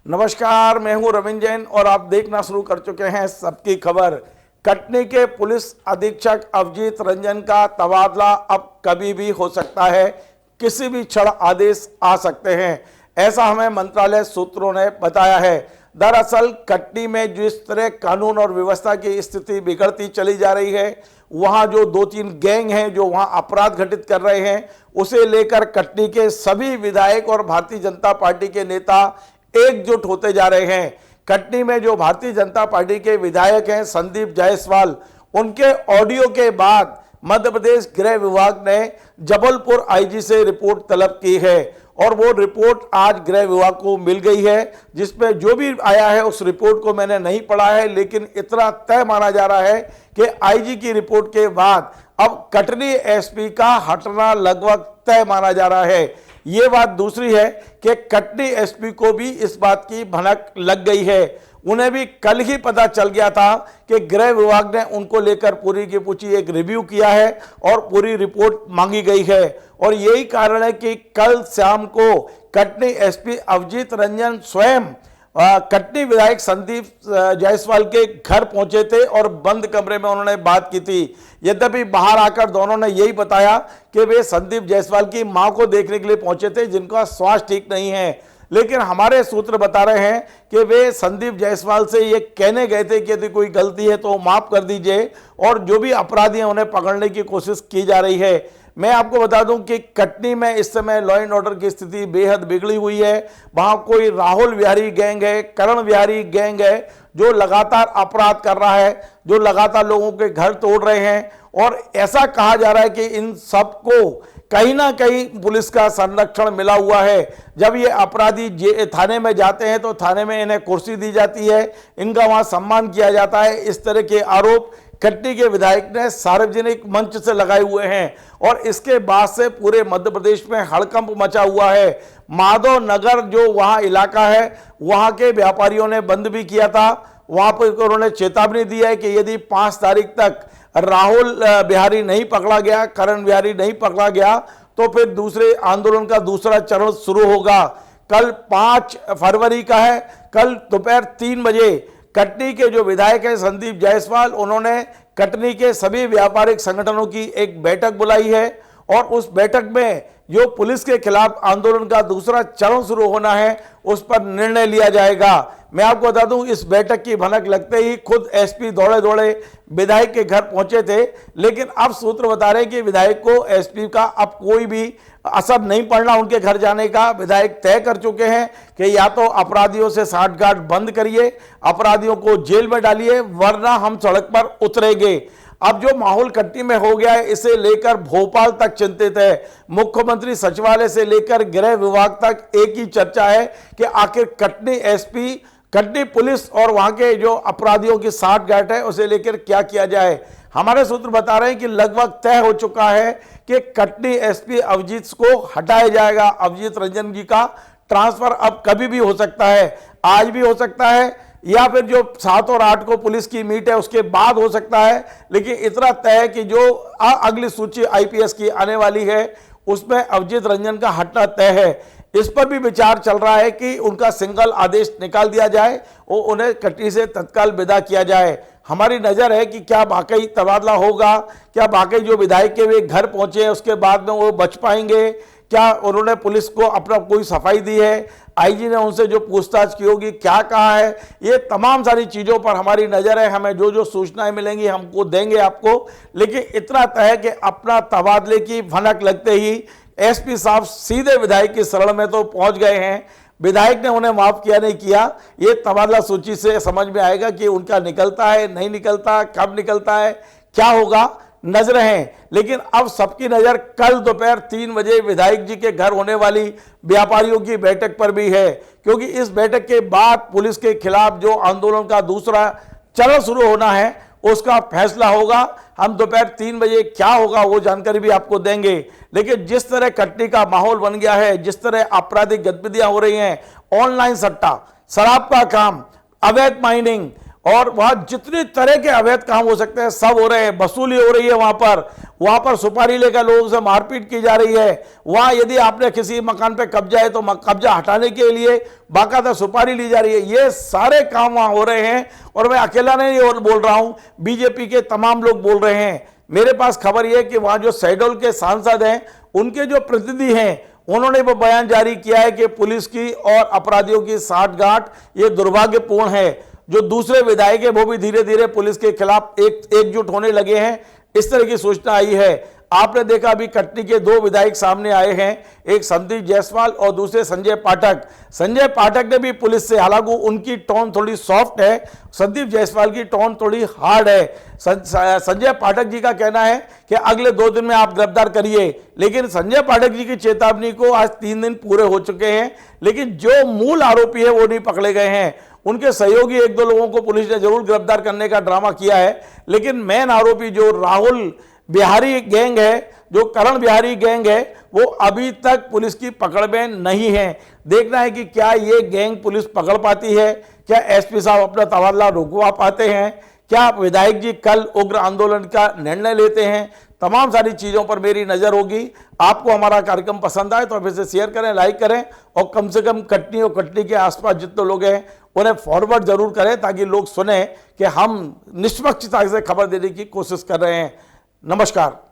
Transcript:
नमस्कार, मैं हूं रविंद्र जैन और आप देखना शुरू कर चुके हैं सबकी खबर। कटनी के पुलिस अधीक्षक अभिजीत रंजन का तबादला अब कभी भी हो सकता है, किसी भी क्षण आदेश आ सकते हैं, ऐसा हमें मंत्रालय सूत्रों ने बताया है। दरअसल कटनी में जिस तरह कानून और व्यवस्था की स्थिति बिगड़ती चली जा रही है, वहां जो 2-3 गैंग हैं जो वहां अपराध घटित कर रहे हैं, उसे लेकर कटनी के सभी विधायक और भारतीय जनता पार्टी के नेता एकजुट होते जा रहे हैं। कटनी में जो भारतीय जनता पार्टी के विधायक हैं संदीप जायसवाल, उनके ऑडियो के बाद मध्य प्रदेश गृह विभाग ने जबलपुर आईजी से रिपोर्ट तलब की है और वो रिपोर्ट आज गृह विभाग को मिल गई है, जिसमें जो भी आया है उस रिपोर्ट को मैंने नहीं पढ़ा है, लेकिन इतना तय माना जा रहा है कि आईजी की रिपोर्ट के बाद अब कटनी एसपी का हटना लगभग तय माना जा रहा है। ये बात दूसरी है कि कटनी एसपी को भी इस बात की भनक लग गई है। उन्हें भी कल ही पता चल गया था कि गृह विभाग ने उनको लेकर पूरी की पूरी एक रिव्यू किया है और पूरी रिपोर्ट मांगी गई है। और यही कारण है कि कल शाम को कटनी एसपी अभिजीत रंजन स्वयं कटनी विधायक संदीप जायसवाल के घर पहुंचे थे और बंद कमरे में उन्होंने बात की थी। यद्यपि बाहर आकर दोनों ने यही बताया कि वे संदीप जायसवाल की मां को देखने के लिए पहुंचे थे, जिनका स्वास्थ्य ठीक नहीं है, लेकिन हमारे सूत्र बता रहे हैं कि वे संदीप जायसवाल से ये कहने गए थे कि यदि कोई गलती है तो माफ कर दीजिए और जो भी अपराधी हैं उन्हें पकड़ने की कोशिश की जा रही है। मैं आपको बता दूं कि कटनी में इस समय लॉ एंड ऑर्डर की स्थिति बेहद बिगड़ी हुई है। वहां कोई राहुल विहारी गैंग है, करण विहारी गैंग है, जो लगातार अपराध कर रहा है, जो लगातार लोगों के घर तोड़ रहे हैं। और ऐसा कहा जा रहा है कि इन सबको कहीं ना कहीं पुलिस का संरक्षण मिला हुआ है। जब ये अपराधी थाने में जाते हैं तो थाने में इन्हें कुर्सी दी जाती है, इनका वहां सम्मान किया जाता है। इस तरह के आरोप कटनी के विधायक ने सार्वजनिक मंच से लगाए हुए हैं और इसके बाद से पूरे मध्य प्रदेश में हड़कंप मचा हुआ है। माधव नगर जो वहां इलाका है, वहां के व्यापारियों ने बंद भी किया था। वहां पर उन्होंने चेतावनी दी है कि यदि 5 तारीख तक राहुल बिहारी नहीं पकड़ा गया, करण बिहारी नहीं पकड़ा गया, तो फिर दूसरे आंदोलन का दूसरा चरण शुरू होगा। कल 5 फरवरी का है। कल दोपहर 3 बजे कटनी के जो विधायक हैं संदीप जायसवाल, उन्होंने कटनी के सभी व्यापारिक संगठनों की एक बैठक बुलाई है और उस बैठक में जो पुलिस के खिलाफ आंदोलन का दूसरा चरण शुरू होना है उस पर निर्णय लिया जाएगा। मैं आपको बता दूं, इस बैठक की भनक लगते ही खुद एसपी दौड़े दौड़े विधायक के घर पहुंचे थे, लेकिन अब सूत्र बता रहे हैं कि विधायक को एसपी का अब कोई भी असर नहीं पड़ना उनके घर जाने का। विधायक तय कर चुके हैं कि या तो अपराधियों से साठगांठ बंद करिए, अपराधियों को जेल में डालिए, वरना हम सड़क पर उतरेंगे। अब जो माहौल कटनी में हो गया है, इसे लेकर भोपाल तक चिंतित है। मुख्यमंत्री सचिवालय से लेकर गृह विभाग तक एक ही चर्चा है कि आखिर कटनी एसपी, कटनी पुलिस और वहां के जो अपराधियों की साठगांठ है उसे लेकर क्या किया जाए। हमारे सूत्र बता रहे हैं कि लगभग तय हो चुका है कि कटनी एसपी अभिजीत को हटाया जाएगा। अभिजीत रंजन जी का ट्रांसफर अब कभी भी हो सकता है, आज भी हो सकता है, या फिर जो 7 और 8 को पुलिस की मीट है उसके बाद हो सकता है। लेकिन इतना तय है कि जो अगली सूची आईपीएस की आने वाली है उसमें अभिजीत रंजन का हटना तय है। इस पर भी विचार चल रहा है कि उनका सिंगल आदेश निकाल दिया जाए और उन्हें कटनी से तत्काल विदा किया जाए। हमारी नज़र है कि क्या वाकई तबादला होगा, क्या वाकई जो विधायक के वे घर पहुंचे हैं उसके बाद में वो बच पाएंगे, क्या उन्होंने पुलिस को अपना कोई सफाई दी है, आईजी ने उनसे जो पूछताछ की होगी क्या कहा है, ये तमाम सारी चीज़ों पर हमारी नज़र है। हमें जो जो सूचनाएं मिलेंगी हमको देंगे आपको। लेकिन इतना तय है कि अपना तबादले की भनक लगते ही एसपी साहब सीधे विधायक की शरण में तो पहुंच गए हैं। विधायक ने उन्हें माफ किया नहीं किया, ये तबादला सूची से समझ में आएगा कि उनका निकलता है नहीं निकलता, कब निकलता है, क्या होगा, नजरें हैं। लेकिन अब सबकी नजर कल दोपहर 3 बजे विधायक जी के घर होने वाली व्यापारियों की बैठक पर भी है, क्योंकि इस बैठक के बाद पुलिस के खिलाफ जो आंदोलन का दूसरा चरण शुरू होना है उसका फैसला होगा। हम दोपहर 3 बजे क्या होगा वो जानकारी भी आपको देंगे। लेकिन जिस तरह कटनी का माहौल बन गया है, जिस तरह आपराधिक गतिविधियां हो रही हैं, ऑनलाइन सट्टा, शराब का काम, अवैध माइनिंग और वहां जितने तरह के अवैध काम हो सकते हैं सब हो रहे हैं। वसूली हो रही है वहां पर सुपारी लेकर लोगों से मारपीट की जा रही है। वहां यदि आपने किसी मकान पे कब्जा है तो कब्जा हटाने के लिए बाकायदा सुपारी ली जा रही है। ये सारे काम वहां हो रहे हैं और मैं अकेला नहीं बोल रहा हूं, बीजेपी के तमाम लोग बोल रहे हैं। मेरे पास खबर यह कि वहां जो शहडोल के सांसद हैं उनके जो प्रतिनिधि हैं उन्होंने वो बयान जारी किया है कि पुलिस की और अपराधियों की साठगांठ ये दुर्भाग्यपूर्ण है। जो दूसरे विधायक है वो भी धीरे धीरे पुलिस के खिलाफ एकजुट होने लगे हैं, इस तरह की सूचना आई है। आपने देखा अभी कटनी के 2 विधायक सामने आए हैं, एक संदीप जायसवाल और दूसरे संजय पाठक। संजय पाठक ने भी पुलिस से, हालांकि उनकी टोन थोड़ी सॉफ्ट है, संदीप जायसवाल की टोन थोड़ी हार्ड है। संजय पाठक जी का कहना है कि अगले 2 दिन में आप गिरफ्तार करिए, लेकिन संजय पाठक जी की चेतावनी को आज 3 दिन पूरे हो चुके हैं, लेकिन जो मूल आरोपी है वो नहीं पकड़े गए हैं। उनके सहयोगी 1-2 लोगों को पुलिस ने जरूर गिरफ्तार करने का ड्रामा किया है, लेकिन मेन आरोपी जो राहुल बिहारी गैंग है, जो करण बिहारी गैंग है, वो अभी तक पुलिस की पकड़ में नहीं है। देखना है कि क्या ये गैंग पुलिस पकड़ पाती है, क्या एसपी साहब अपना तबादला रुकवा पाते हैं, क्या विधायक जी कल उग्र आंदोलन का निर्णय लेते हैं। तमाम सारी चीज़ों पर मेरी नज़र होगी। आपको हमारा कार्यक्रम पसंद आए तो आप इसे शेयर करें, लाइक करें और कम से कम कटनी और कटनी के आसपास जितने लोग हैं उन्हें फॉरवर्ड जरूर करें, ताकि लोग सुने कि हम निष्पक्षता से खबर देने की कोशिश कर रहे हैं। नमस्कार।